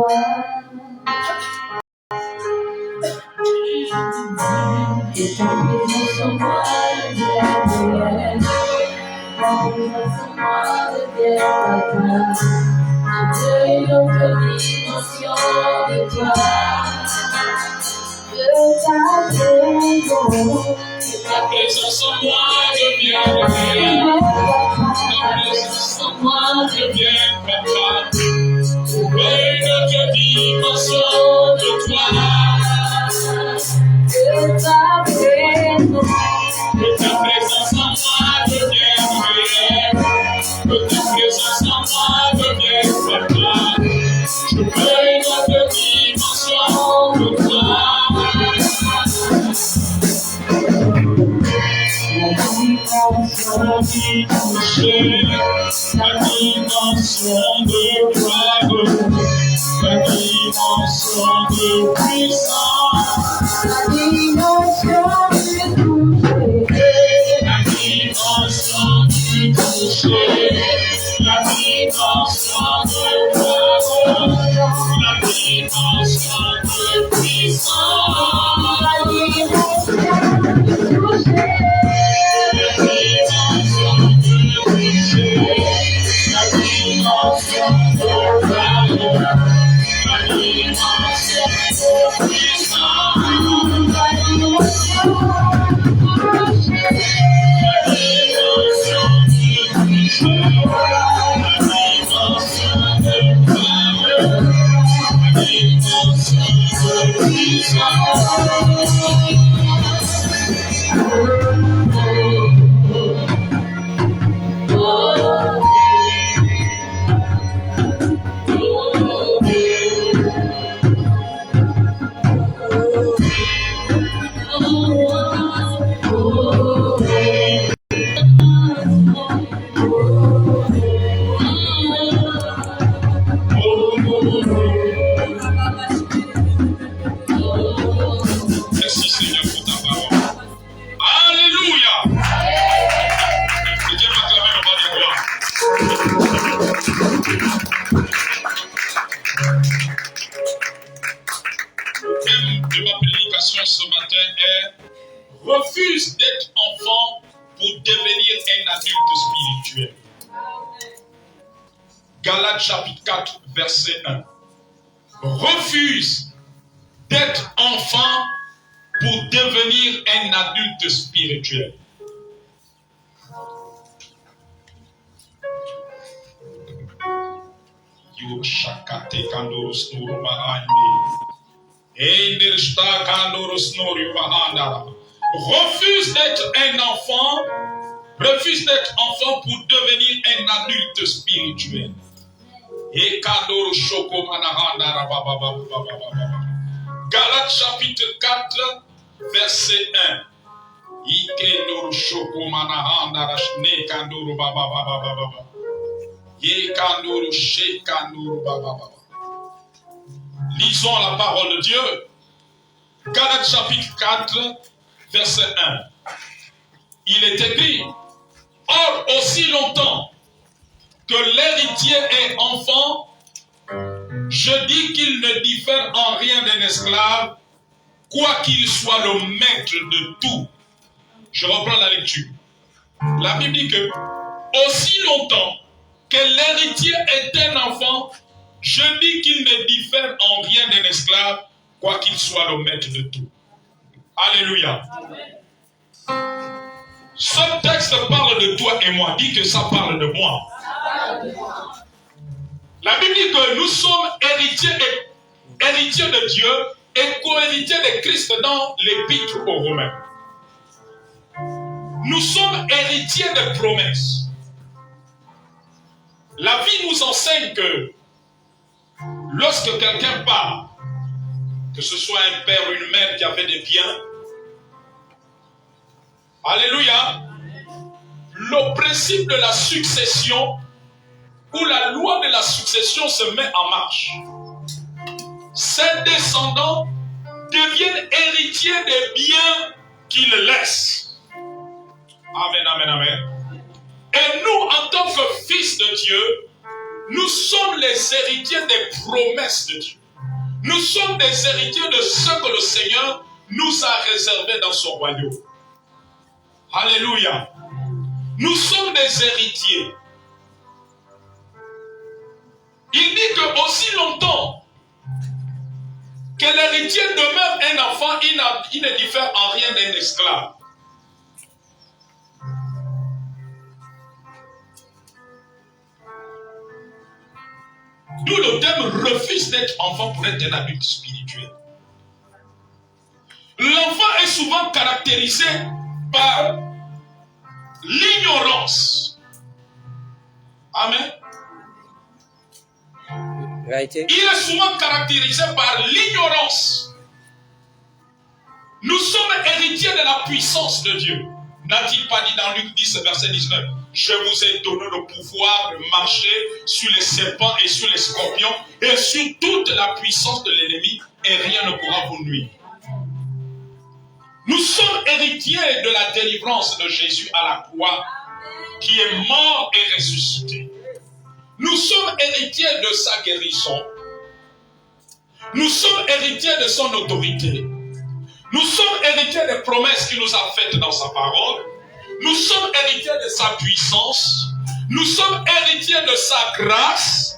Et ta présence en moi devienne papa. Je veux une autre dimension de toi. Que ta présence en moi devienne ta présence en moi devienne papa. Je veux une autre dimension de toi. Que ta présence en moi devienne réelle. Que ta présence en moi devienne papa. Je veux une autre dimension de toi. La dimension de toucher, la dimension de gloire, la dimension de puissance, la dimension du toucher, la dimension du toucher, la dimension de gloire, la dimension de puissance, la dimension du toucher. Ce matin est refuse d'être enfant pour devenir un adulte spirituel. Galates chapitre 4 verset 1. Refuse d'être enfant pour devenir un adulte spirituel. Refuse d'être un enfant, refuse d'être enfant pour devenir un adulte spirituel. Galates chapitre 4 verset 1. Lisons la parole de Dieu. Galates chapitre 4, verset 1. Il est écrit: or, aussi longtemps que l'héritier est enfant, je dis qu'il ne diffère en rien d'un esclave, quoiqu'il soit le maître de tout. Je reprends la lecture. La Bible dit que aussi longtemps que l'héritier est un enfant, je dis qu'il ne diffère en rien d'un esclave, quoiqu'il soit le maître de tout. Alléluia. Amen. Ce texte parle de toi et moi. Dit que ça parle de moi. La Bible dit que nous sommes héritiers de Dieu et co-héritiers de Christ dans l'épître aux Romains. Nous sommes héritiers de promesses. La vie nous enseigne que lorsque quelqu'un part, que ce soit un père ou une mère qui avait des biens, alléluia, le principe de la succession ou la loi de la succession se met en marche. Ses descendants deviennent héritiers des biens qu'il laisse. Amen, amen, amen. Et nous, en tant que fils de Dieu, nous sommes les héritiers des promesses de Dieu. Nous sommes des héritiers de ce que le Seigneur nous a réservé dans son royaume. Alléluia. Nous sommes des héritiers. Il dit que aussi longtemps que l'héritier demeure un enfant, il ne diffère en rien d'un esclave. D'où le terme refuse d'être enfant pour être un adulte spirituel. L'enfant est souvent caractérisé par l'ignorance. Amen. Il est souvent caractérisé par l'ignorance. Nous sommes héritiers de la puissance de Dieu. N'a-t-il pas dit dans Luc 10, verset 19, je vous ai donné le pouvoir de marcher sur les serpents et sur les scorpions et sur toute la puissance de l'ennemi et rien ne pourra vous nuire. Nous sommes héritiers de la délivrance de Jésus à la croix qui est mort et ressuscité. Nous sommes héritiers de sa guérison. Nous sommes héritiers de son autorité. Nous sommes héritiers des promesses qu'il nous a faites dans sa parole. Nous sommes héritiers de sa puissance. Nous sommes héritiers de sa grâce.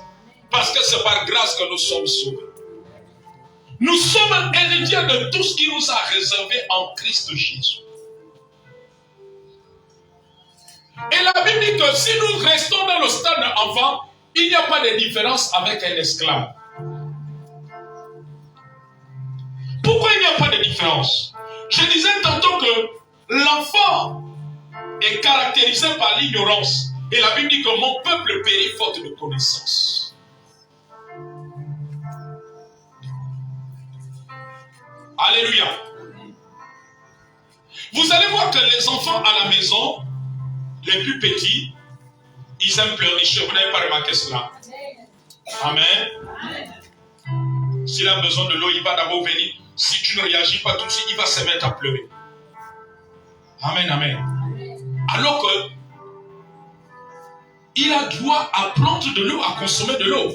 Parce que c'est par grâce que nous sommes sauvés. Nous sommes héritiers de tout ce qu'il nous a réservé en Christ Jésus. Et la Bible dit que si nous restons dans le stade d'enfant, il n'y a pas de différence avec un esclave. Pourquoi il n'y a pas de différence? Je disais tantôt que l'enfant est caractérisé par l'ignorance. Et la Bible dit que mon peuple périt faute de connaissance. Alléluia. Vous allez voir que les enfants à la maison, les plus petits, ils aiment pleurnicher. Vous n'avez pas remarqué cela? Amen. S'il a besoin de l'eau, il va d'abord venir. Si tu ne réagis pas tout de suite, il va se mettre à pleurer. Amen, amen. Alors que il a droit à prendre de l'eau, à consommer de l'eau,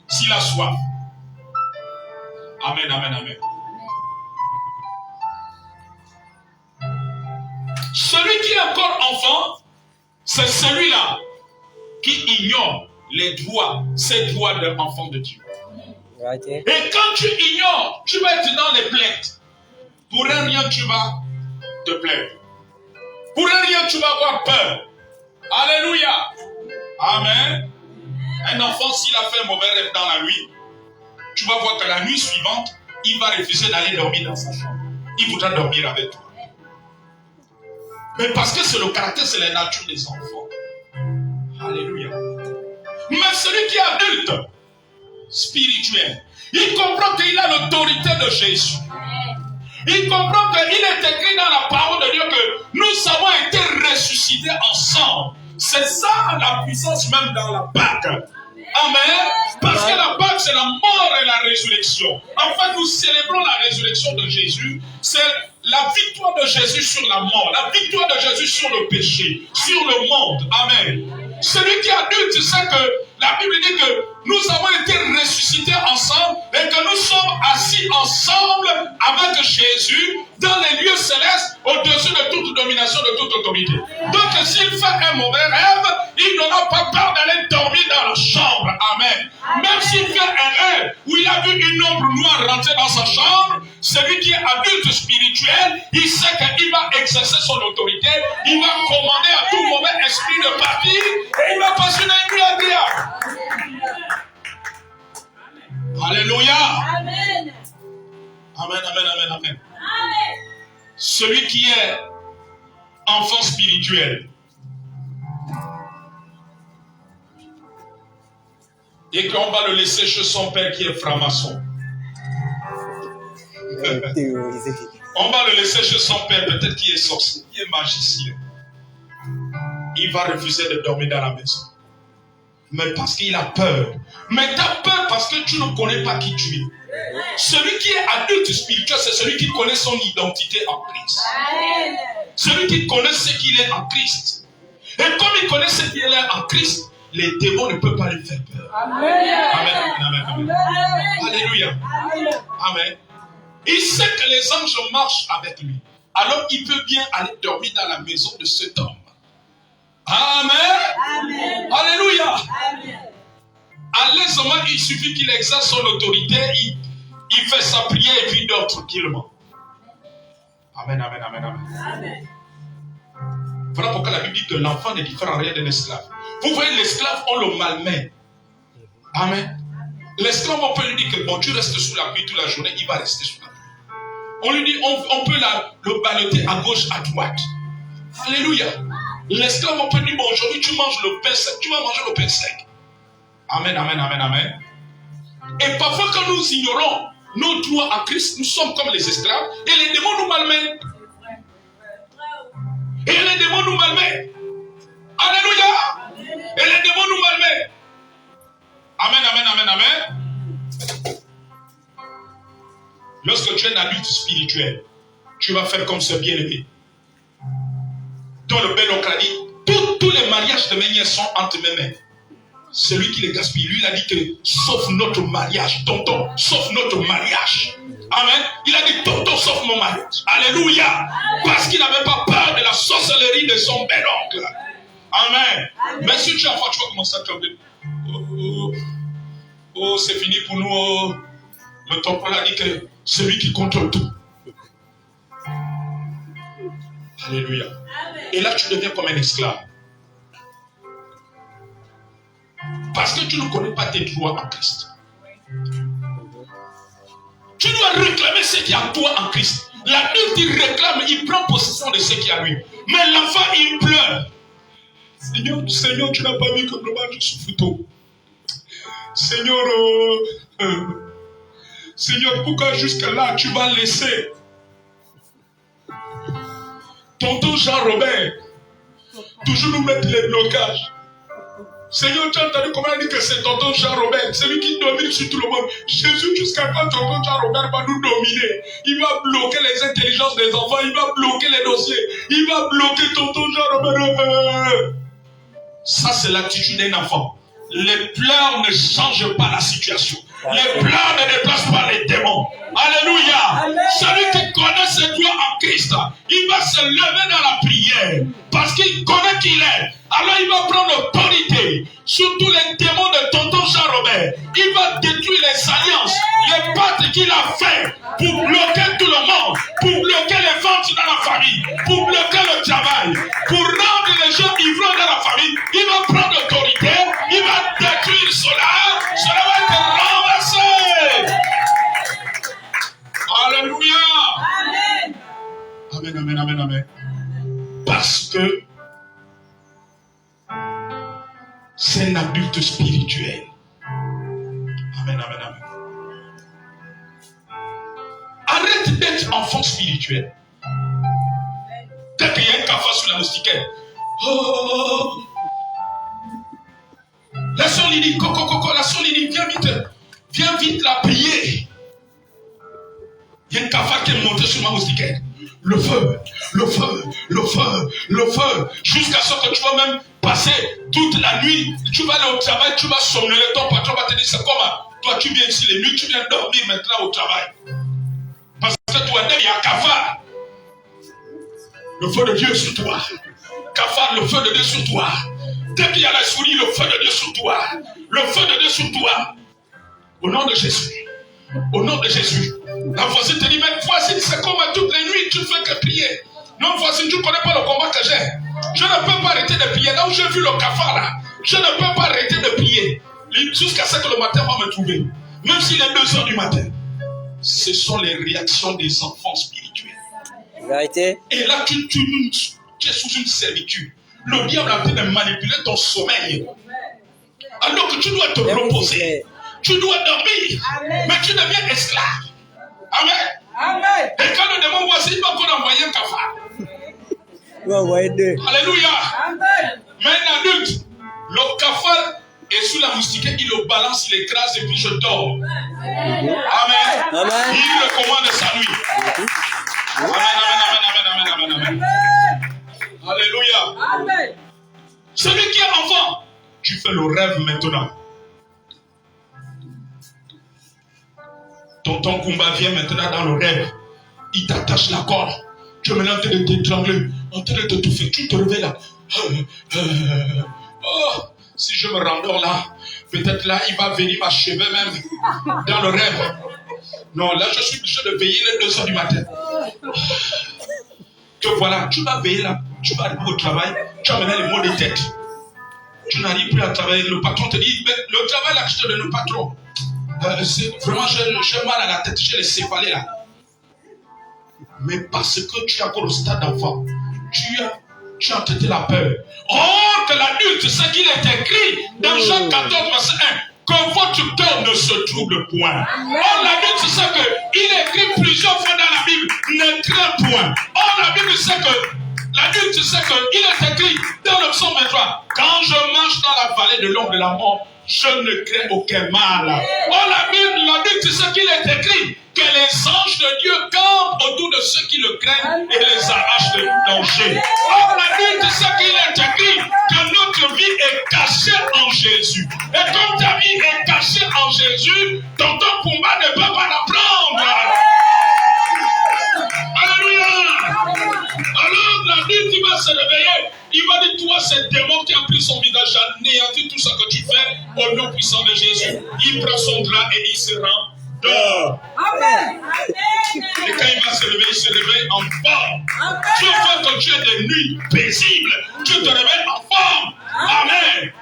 s'il a soif. Amen, amen, amen. Celui qui est encore enfant, c'est celui-là qui ignore les droits, ces droits de l'enfant de Dieu. Et quand tu ignores, tu vas être dans les plaintes. Pour rien, tu vas te plaindre. Pour rien, tu vas avoir peur. Alléluia. Amen. Un enfant, s'il a fait un mauvais rêve dans la nuit, tu vas voir que la nuit suivante, il va refuser d'aller dormir dans sa chambre. Il voudra dormir avec toi. Mais parce que c'est le caractère, c'est la nature des enfants. Alléluia. Mais celui qui est adulte, spirituel, il comprend qu'il a l'autorité de Jésus. Il comprend qu'il est écrit dans la parole de Dieu que nous avons été ressuscités ensemble. C'est ça la puissance même dans la Pâque. Amen. Parce que la Pâque, c'est la mort et la résurrection. En fait, nous célébrons la résurrection de Jésus. C'est la victoire de Jésus sur la mort, la victoire de Jésus sur le péché, sur le monde. Amen. Celui qui est adulte sait que la Bible dit que nous avons été ressuscités ensemble et que nous sommes assis ensemble avec Jésus dans les lieux célestes au-dessus de toute domination, de toute autorité. Donc s'il fait un mauvais rêve, il n'aura pas peur d'aller dormir dans la chambre. Amen. Même s'il fait un rêve où il a vu une ombre noire rentrer dans sa chambre, celui qui est adulte spirituel, il sait qu'il va exercer son autorité, il va commander à tout mauvais esprit de partir et il va passer une nuit agréable. Alléluia. Amen. Amen, amen, amen, amen. Celui qui est enfant spirituel et qu'on va le laisser chez son père qui est franc-maçon. On va le laisser chez son père, peut-être qui est sorcier, qui est magicien. Il va refuser de dormir dans la maison. Mais parce qu'il a peur. Mais tu as peur parce que tu ne connais pas qui tu es. Celui qui est adulte spirituel, c'est celui qui connaît son identité en Christ. Celui qui connaît ce qu'il est en Christ. Et comme il connaît ce qu'il est en Christ, les démons ne peuvent pas lui faire peur. Amen. Amen. Amen. Alléluia. Amen. Il sait que les anges marchent avec lui. Alors il peut bien aller dormir dans la maison de cet homme. Amen. Amen. Alléluia. Amen. À l'aisement, il suffit qu'il exerce son autorité, il fait sa prière et puis il dort tranquillement. Amen, amen, amen, amen. Amen. Voilà pourquoi la Bible dit que l'enfant n'est différent en rien d'un esclave. Vous voyez, l'esclave, on le malmène. Amen. L'esclave, on peut lui dire que bon, tu restes sous la pluie toute la journée, il va rester sous la pluie. On lui dit, on peut le balloter à gauche, à droite. Alléluia. L'esclave, on peut dire, bon, aujourd'hui, tu manges le pain sec, tu vas manger le pain sec. Amen, amen, amen, amen. Et parfois, quand nous ignorons nos droits en Christ, nous sommes comme les esclaves, et les démons nous malmènent. Et les démons nous malmènent. Alléluia. Et les démons nous malmènent. Amen, amen, amen, amen. Lorsque tu es un adulte spirituel, tu vas faire comme ce bien-aimé. Dans le bel oncle a dit, tous les mariages de mes nièces sont entre mes mains. Celui qui les gaspille, lui, il a dit que sauf notre mariage, tonton, sauf notre mariage. Amen. Il a dit tonton, sauf mon mariage. Alléluia. Parce qu'il n'avait pas peur de la sorcellerie de son bel oncle. Amen. Mais si tu as foi, tu vas commencer à tomber. Oh, c'est fini pour nous. Oh. Le tonton a dit que celui qui contrôle tout. Alléluia. Et là, tu deviens comme un esclave. Parce que tu ne connais pas tes droits en Christ. Tu dois réclamer ce qui est en toi en Christ. L'adulte, il réclame, il prend possession de ce qui est à lui. Mais l'enfant, il pleure. Seigneur, tu n'as pas vu que vraiment je souffre trop. Seigneur, Seigneur, pourquoi jusqu'à là tu vas laisser tonton Jean-Robert toujours nous mettre les blocages? Seigneur, tu as entendu comment il dit que c'est tonton Jean-Robert, celui qui domine sur tout le monde. Jésus, jusqu'à quand tonton Jean-Robert va nous dominer? Il va bloquer les intelligences des enfants, il va bloquer les dossiers, il va bloquer tonton Jean-Robert. Ça, c'est l'attitude d'un enfant. Les pleurs ne changent pas la situation. Les pleurs ne déplacent pas les démons. Alléluia. Amen. Celui qui connaît ses droits en Christ, il va se lever dans la prière parce qu'il connaît qui il est. Alors il va prendre l'autorité sur tous les démons de tonton Jean-Robert. Il va détruire les alliances, les pactes qu'il a fait pour bloquer tout le monde, pour bloquer les ventes dans la famille, pour bloquer le travail, pour rendre les gens ivrognes dans la famille. Il va prendre l'autorité, il va détruire cela va être renversé. Alléluia. Amen. Amen, amen, amen, amen. Parce que c'est un adulte spirituel. Amen, amen, amen. Arrête d'être enfant spirituel. Dès qu'il y a un cafard sur la moustiquaire. Oh. La soeur Lydie, la soeur Lydie, viens vite la prier. Il y a un cafard qui est monté sur ma moustiquaire. Le feu, le feu, le feu, le feu. Jusqu'à ce que tu vas même passer toute la nuit. Tu vas aller au travail, tu vas somnoler. Ton patron va te dire, c'est comment? Toi, tu viens ici les nuits, tu viens dormir maintenant au travail. Parce que toi, il y a un cafard. Le feu de Dieu sur toi. Cafard, le feu de Dieu sur toi. Dès qu'il y a la souris, le feu de Dieu sur toi. Le feu de Dieu sur toi. Au nom de Jésus. Au nom de Jésus. La voisine te dit, mais voisine, c'est comme toutes les nuits, tu ne fais que prier. Non, voisine, tu ne connais pas le combat que j'ai. Je ne peux pas arrêter de prier. Là où j'ai vu le cafard, là, je ne peux pas arrêter de prier. Jusqu'à ce que le matin va me trouver. Même s'il est 2 h du matin. Ce sont les réactions des enfants spirituels. Vérité. Et là, tu es sous une servitude. Le diable a en train de manipuler ton sommeil. Alors que tu dois te reposer. Tu dois dormir. Amen. Mais tu deviens esclave. Amen. Amen. Et quand le démon voit ça, il va encore envoyer un cafard. Il va envoyer 2. Alléluia. Amen. Mais un adulte, le cafard est sous la moustiquaire, il le balance, il l'écrase et puis je dors. Amen. Amen. Il le commande sa nuit. Amen, amen, amen, amen, amen, amen. Alléluia. Amen. Celui qui est enfant, tu fais fait le rêve maintenant. Tonton Kumba vient maintenant dans le rêve. Il t'attache la corde. Tu es maintenant en train de t'étrangler, en train de t'étouffer. Tu te réveilles là. Oh, si je me rendors là, peut-être là, il va venir m'achever même dans le rêve. Non, là, je suis obligé de veiller les 2 heures du matin. Que voilà, tu vas veiller là, tu vas arriver au travail, tu as maintenant les maux de tête. Tu n'arrives plus à travailler. Le patron te dit, mais le travail là que je te donne, le patron, vraiment, j'ai mal à la tête, j'ai les céphalées là. Mais parce que tu es encore au stade d'enfant, tu as entêté la peur. Or que l'adulte, ce qu'il est écrit dans Jean 14, verset 1, que votre cœur ne se trouble point. Or l'adulte sait qu'il est écrit plusieurs fois dans la Bible, ne crains point. Or la Bible sait que l'adulte sait qu'il est écrit dans le psaume 23, quand je marche dans la vallée de l'ombre de la mort, je ne crains aucun mal. Or la Bible, l'adulte sait qu'il est écrit que les anges de Dieu campent autour de ceux qui le craignent et les arrachent de danger. Or l'adulte sait qu'il est écrit que notre vie est cachée en Jésus. Et comme ta vie est cachée en Jésus, ton combat ne peut pas la prendre. Alléluia. Alors l'adulte, il va se réveiller. Il va dire, toi, c'est le démon qui a pris son visage, anéanti tout ce que tu fais au nom puissant de Jésus. Il prend son drap et il se rend dehors. Amen. Et quand il va se lever, il se réveille en forme. Tu veux que tu aies des nuits paisibles. Tu te réveilles en forme. Amen.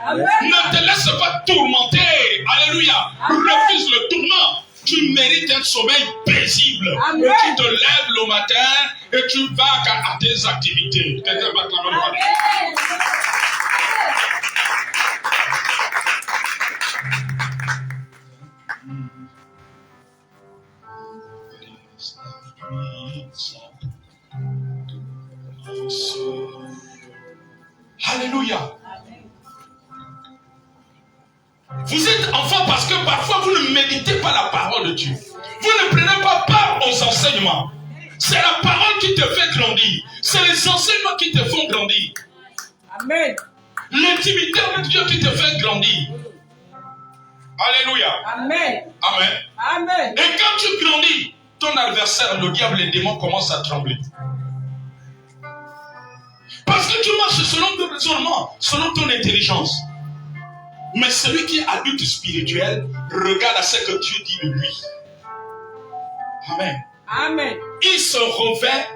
Ne te laisse pas tourmenter. Alléluia. Refuse le tourment. Tu mérites un sommeil paisible. Et tu te lèves le matin et tu vas à tes activités. Quelqu'un va acclamer le Amen. Alléluia. Vous êtes enfant parce que parfois vous ne méditez pas la parole de Dieu. Vous ne prenez pas part aux enseignements. C'est la parole qui te fait grandir. C'est les enseignements qui te font grandir. Amen. L'intimité avec Dieu qui te fait grandir. Alléluia. Amen. Amen. Amen. Et quand tu grandis, ton adversaire, le diable, les démons commencent à trembler. Parce que tu marches selon ton raisonnement, selon ton intelligence. Mais celui qui est adulte spirituel regarde à ce que Dieu dit de lui. Amen. Amen. Il se revêt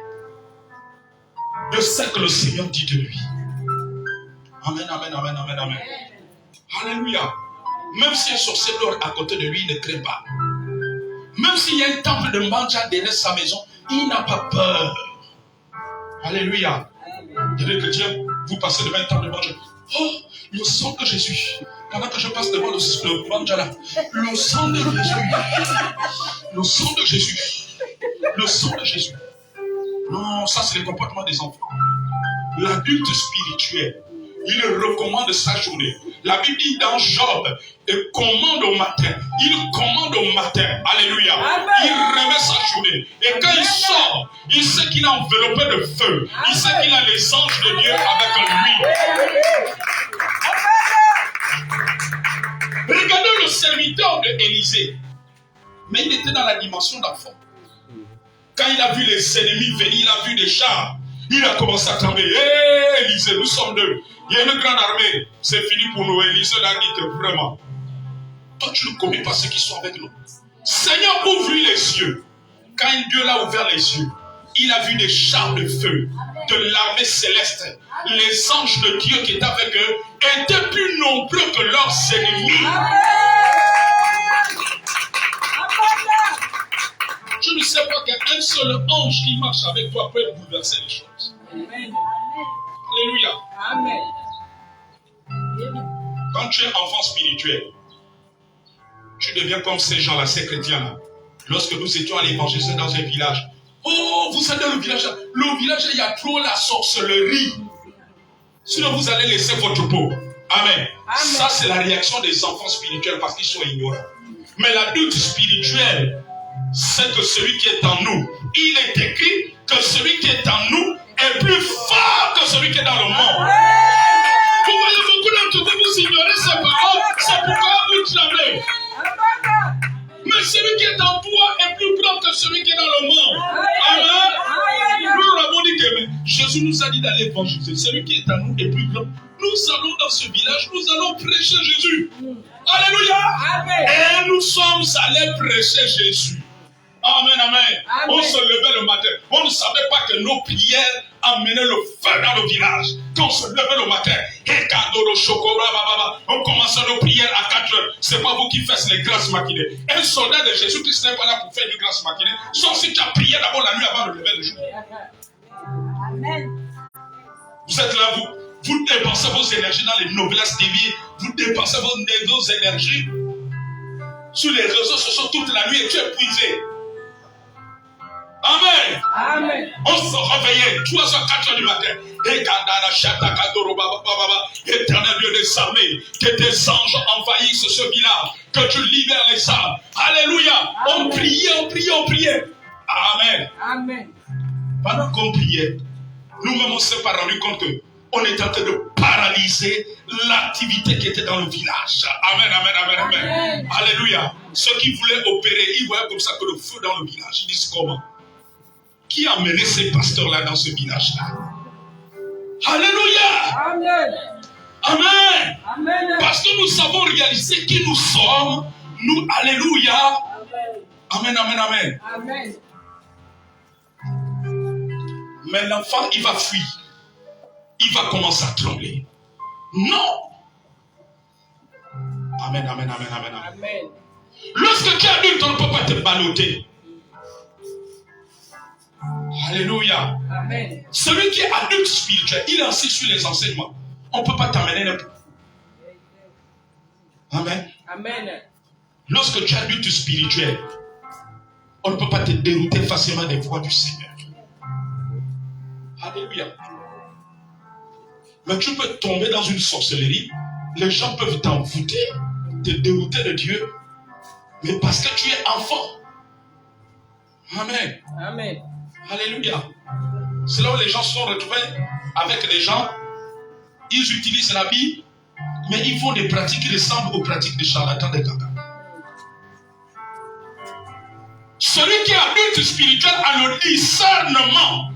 de ce que le Seigneur dit de lui. Amen, amen, amen, amen, amen. Alléluia. Même si un sorcier dort à côté de lui, il ne craint pas. Même s'il y a un temple de Manja derrière sa maison, il n'a pas peur. Alléluia. Il y a des chrétiens, vous passez devant un temple de Manja. Oh, le sang de Jésus. Pendant que je passe devant le Manja là, le sang de Jésus. Le sang de Jésus. Le sang de Jésus. Non, ça c'est le comportement des enfants. L'adulte spirituel, il recommande sa journée. La Bible dit dans Job, il commande au matin. Il commande au matin. Alléluia. Amen. Il remet sa journée. Et quand il sort, il sait qu'il est enveloppé de feu. Il sait qu'il a les anges de Dieu avec lui. Regardez le serviteur de Élisée. Mais il était dans la dimension d'enfant. Quand il a vu les ennemis venir, il a vu des chars. Il a commencé à trembler. Hé, Élisée, nous sommes deux. Il y a une grande armée. C'est fini pour nous. Élisée l'a dit que vraiment. Toi, tu ne connais pas ceux qui sont avec nous. Seigneur, ouvre-lui les yeux. Quand Dieu l'a ouvert les yeux, il a vu des chars de feu de l'armée céleste. Les anges de Dieu qui étaient avec eux étaient plus nombreux que leurs ennemis. Je ne sais pas qu'un seul ange qui marche avec toi peut bouleverser les choses. Amen. Alléluia. Amen. Quand tu es enfant spirituel, tu deviens comme ces gens-là, ces chrétiens-là. Lorsque nous étions à l'évangéliser dans un village, oh, vous savez, le village, il y a trop la sorcellerie. Sinon, vous allez laisser votre peau. Amen. Amen. Ça, c'est la réaction des enfants spirituels parce qu'ils sont ignorants. Mais l'adulte spirituel, c'est que celui qui est en nous, il est écrit que celui qui est en nous est plus fort que celui qui est dans le monde. Vous voyez beaucoup d'autres, vous ignorez ces paroles, c'est pourquoi vous tremblez. Mais celui qui est en toi est plus grand que celui qui est dans le monde. Amen. Nous avons dit que Jésus nous a dit d'aller évangéliser. Celui qui est en nous est plus grand. Nous allons dans ce village, nous allons prêcher Jésus. Alléluia. Amen. Et nous sommes allés prêcher Jésus. Amen, amen. Amen. On se levait le matin. On ne savait pas que nos prières amenaient le feu dans le village. Quand on se levait le matin, on commençait nos prières à 4 heures. C'est pas vous qui faites les grâces matinées. Un soldat de Jésus-Christ n'est pas là pour faire des grâces matinées. Sauf si tu as prié d'abord la nuit avant le lever du jour. Amen. Vous êtes là, vous dépensez vos énergies dans les noblesses divines. Vous dépensez vos énergies sur les réseaux sociaux toute la nuit et tu es épuisé. Amen. Amen. On se réveillait 3h, 4h du matin. Éternel Dieu des armées, que tes anges envahissent ce village, que tu libères les âmes. Alléluia. Amen. On priait. Amen. Amen. Pendant qu'on priait, nous-mêmes on ne s'est pas rendu compte qu'on était en train de paralyser l'activité qui était dans le village. Amen, amen, amen, amen. Amen. Alléluia. Ceux qui voulaient opérer, ils voyaient comme ça que le feu dans le village. Ils disent comment? Qui a mené ces pasteurs-là dans ce village-là? Alléluia! Amen! Amen! Amen! Parce que nous savons réaliser qui nous sommes. Nous, alléluia! Amen, amen, amen. Amen. Mais l'enfant, il va fuir. Il va commencer à trembler. Non! Amen, amen, amen, amen, amen. Lorsque tu es adulte, on ne peut pas te balloter. Alléluia. Amen. Celui qui est adulte spirituel, il insiste sur les enseignements. On ne peut pas t'amener n'importe où. Amen. Amen. Lorsque tu es adulte spirituel, on ne peut pas te dérouter facilement des voies du Seigneur. Alléluia. Mais tu peux tomber dans une sorcellerie. Les gens peuvent t'envoûter, te dérouter de Dieu. Mais parce que tu es enfant. Amen. Amen. Alléluia. C'est là où les gens se sont retrouvés avec des gens. Ils utilisent la Bible, mais ils font des pratiques qui ressemblent aux pratiques des charlatans des caca. Celui qui est adulte spirituel a le discernement.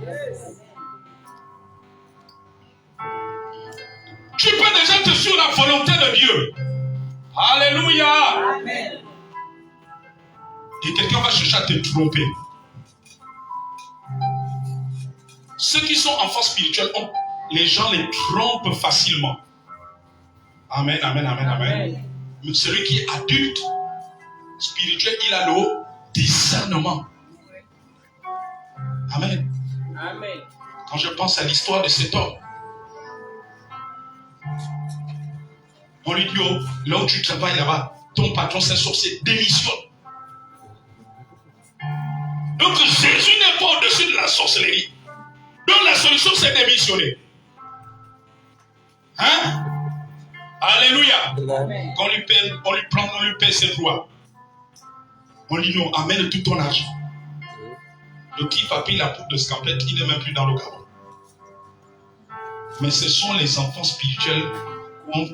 Tu peux déjà être sur la volonté de Dieu. Alléluia. Amen. Et quelqu'un va chercher à te tromper. Ceux qui sont enfants spirituels, les gens les trompent facilement. Amen, amen, amen, amen. Mais celui qui est adulte, spirituel, il a le discernement. Amen. Amen. Quand je pense à l'histoire de cet homme, on lui dit, oh, là où tu travailles là-bas, ton patron c'est sorcier, démissionne. Donc Jésus n'est pas au-dessus de la sorcellerie. Donc la solution c'est démissionner. Hein? Alléluia. Amen. Quand on lui paie ses droits. On lui dit non, amène tout ton argent. Le type a pris la poudre de scampette, il n'est même plus dans le Gabon. Mais ce sont les enfants spirituels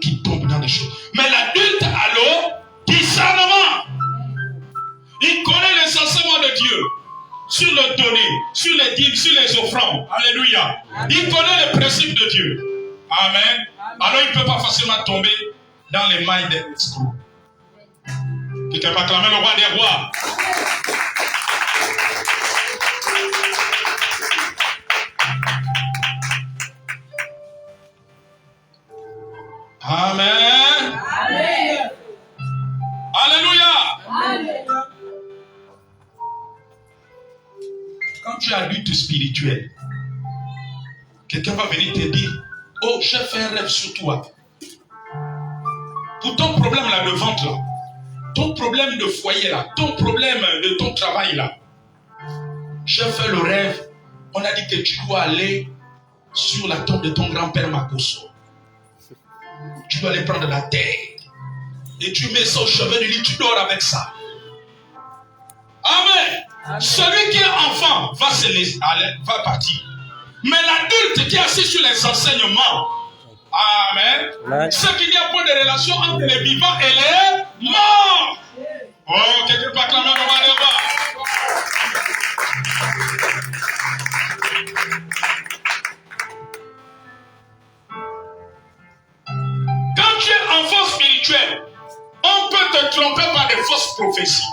qui tombent dans des choses. Mais l'adulte a le discernement. Il connaît les enseignements de Dieu. Sur le donner, sur les dîmes, sur les offrandes. Alléluia. Amen. Il connaît les principes de Dieu. Amen. Amen. Alors il ne peut pas facilement tomber dans les mailles des escrocs. Quelqu'un va acclamer le roi des rois. Amen. Amen. Alléluia. Amen. Quand tu es adulte spirituel, quelqu'un va venir te dire, oh, j'ai fait un rêve sur toi. Pour ton problème là de ventre là, ton problème de foyer là, ton problème de ton travail là, j'ai fait le rêve, on a dit que tu dois aller sur la tombe de ton grand-père Makoso. Tu dois aller prendre la terre et tu mets ça au chevet du lit, tu dors avec ça. Amen. Amen. Celui qui est enfant va partir. Mais l'adulte qui est assis sur les enseignements, Amen. Ce qu'il n'y a pas de relation entre les vivants et les morts. Oh, quelqu'un peut acclamer le roi des rois. Quand tu es enfant spirituel, on peut te tromper par des fausses prophéties.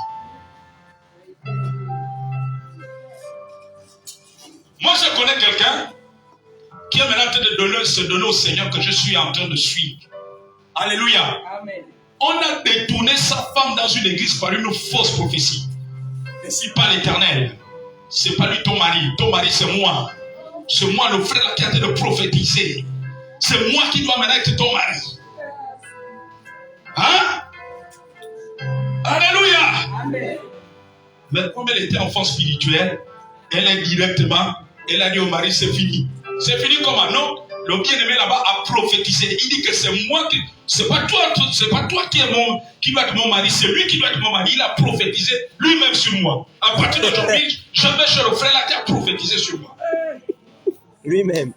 Moi, je connais quelqu'un qui est maintenant en train de se donner au Seigneur que je suis en train de suivre. Alléluia. Amen. On a détourné sa femme dans une église par une fausse prophétie. Et si pas l'Éternel, c'est pas lui ton mari. Ton mari, c'est moi. C'est moi, le frère qui a été de prophétiser. C'est moi qui dois maintenant être ton mari. Hein? Alléluia. Amen. Mais comme elle était enfant spirituel, elle est directement, elle a dit au mari, c'est fini. C'est fini comment? Non. Le bien-aimé là-bas a prophétisé. Il dit que c'est moi qui... C'est pas toi qui dois être mon mari, c'est lui qui doit être mon mari. Il a prophétisé lui-même sur moi. À partir d'aujourd'hui, je vais chez le frère là qui a prophétisé sur moi. Lui-même.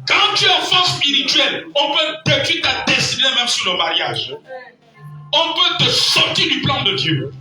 Quand tu es enfant spirituel, on peut détruire ta destinée même sur le mariage. On peut te sortir du plan de Dieu.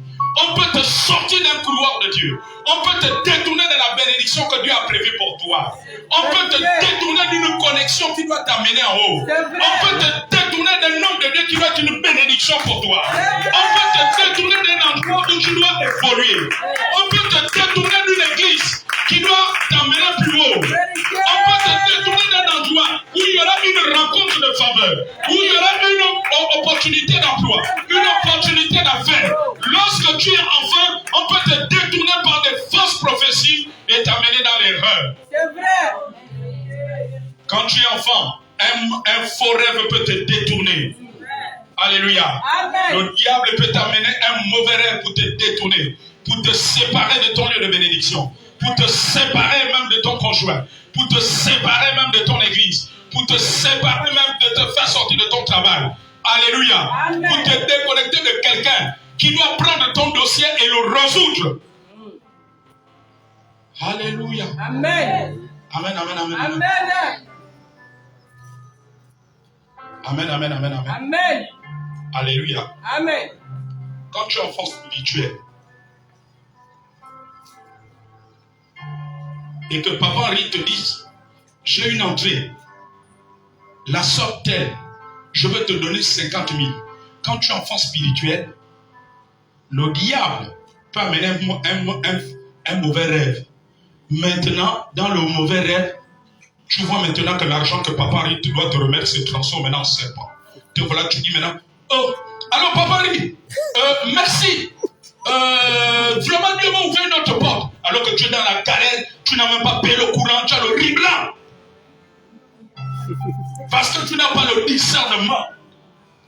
On peut te sortir d'un couloir de Dieu. On peut te détourner de la bénédiction que Dieu a prévue pour toi. On peut te détourner d'une connexion qui doit t'amener en haut. On peut te détourner d'un nom de Dieu qui doit être une bénédiction pour toi. On peut te détourner d'un endroit où tu dois évoluer. On peut te détourner d'une église qui doit t'amener plus haut. On peut te détourner d'un endroit où il y aura une rencontre de faveur, où il y aura une opportunité d'emploi, une opportunité d'affaires. Lorsque tu es enfant, on peut te détourner par des fausses prophéties et t'amener dans l'erreur. C'est vrai. Quand tu es enfant, un faux rêve peut te détourner. Alléluia. Amen. Le diable peut t'amener un mauvais rêve pour te détourner, pour te séparer de ton lieu de bénédiction, pour te séparer même de ton conjoint, pour te séparer même de ton église, pour te séparer même de te faire sortir de ton travail. Alléluia. Amen. Pour te déconnecter de quelqu'un qui doit prendre ton dossier et le résoudre. Alléluia. Amen. Amen, amen, amen. Amen. Amen, amen, amen, amen. Amen. Alléluia. Amen. Quand tu es enfant spirituel et que papa Henri te dise, j'ai une entrée, la sorte telle, je vais te donner 50 000. Quand tu es enfant spirituel, le diable peut amener un mauvais rêve. Maintenant, dans le mauvais rêve, tu vois maintenant que l'argent que papa Henri te doit te remettre se transforme maintenant en serpent. Te voilà, tu dis maintenant, oh, alors papa Henri, merci. Vraiment, Dieu m'a ouvert une autre porte. Alors que tu es dans la galère, tu n'as même pas payé le courant, tu as le riz blanc. Parce que tu n'as pas le discernement.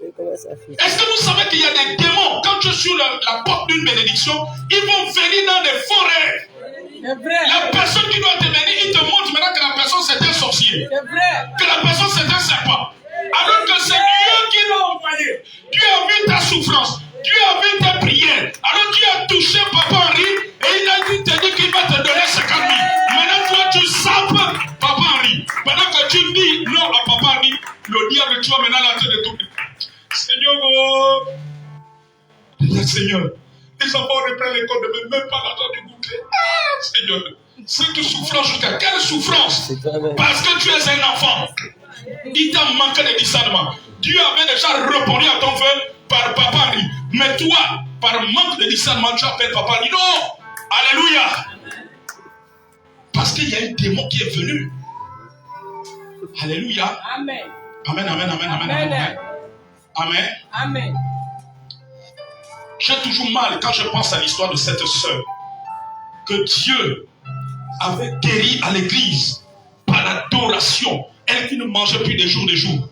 Est-ce que vous savez qu'il y a des démons, quand tu es sur la porte d'une bénédiction, ils vont venir dans des faux rêves. La personne qui doit te bénir, il te montre maintenant que la personne c'est un sorcier. Que la personne c'est un serpent. Alors que c'est Dieu qui l'a envoyé. Dieu a vu ta souffrance. Dieu a vu tes prières. Alors Dieu a touché papa Henri et il a dit, te dit qu'il va te donner 50 000. Maintenant toi tu sapes papa Henri. Pendant que tu dis non à papa Henri, le diable tu vas maintenant la tête de tout. Seigneur, oh. Seigneur, les enfants reprennent l'école de même pas l'argent de goûter. Ah, Seigneur, cette souffrance jusqu'à quelle souffrance? Parce que tu es un enfant. Il t'a manqué de discernement. Dieu avait déjà répondu à ton vœu par papa Henri. Mais toi, par manque de discernement, tu appelles papa Henri. Non! Alléluia! Parce qu'il y a un démon qui est venu. Alléluia! Amen. Amen, amen, amen, amen, amen. Amen. Amen. Amen. J'ai toujours mal quand je pense à l'histoire de cette sœur que Dieu avait guéri à l'église par l'adoration. Elle qui ne mangeait plus de jour de jour.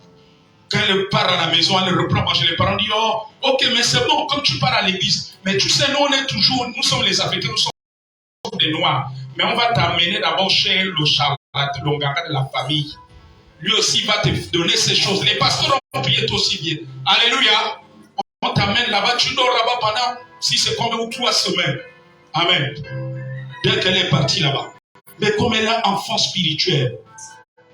Quand elle part à la maison, elle reprend manger. Les parents disent, oh, ok, mais c'est bon, comme tu pars à l'église. Mais tu sais, nous sommes les Africains, nous sommes des Noirs. Mais on va t'amener d'abord chez le Longara de la famille. Lui aussi va te donner ces choses. Les pasteurs ont prié aussi bien. Alléluia. On t'amène là-bas, tu dors là-bas pendant, si c'est combien ou 3 semaines. Amen. Dès qu'elle est partie là-bas. Mais comme elle est enfant spirituel,